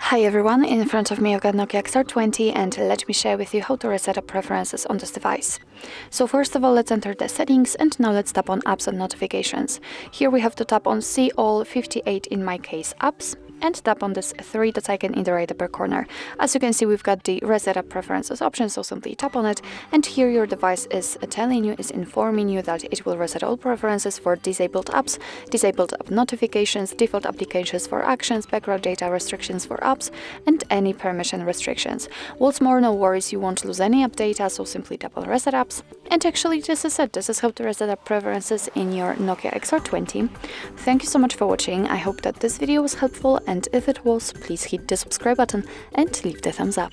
Hi everyone, in front of me I've got NOKIA XR20 and let me share with you how to reset up preferences on this device. So first of all, let's enter the settings and now let's tap on apps and notifications. Here we have to tap on see all 58 in my case apps and tap on this 3 dot icon in the right upper corner. As you can see, we've got the reset up preferences option, so simply tap on it and here your device is informing you that it will reset all preferences for disabled apps, disabled app notifications, default applications for actions, background data restrictions for apps and any permission restrictions. What's more, no worries, you won't lose any app data, so simply tap on reset apps. And actually this is it. This is how to reset up preferences in your NOKIA XR20. Thank you so much for watching. I hope that this video was helpful, and if it was, please hit the subscribe button and leave the thumbs up.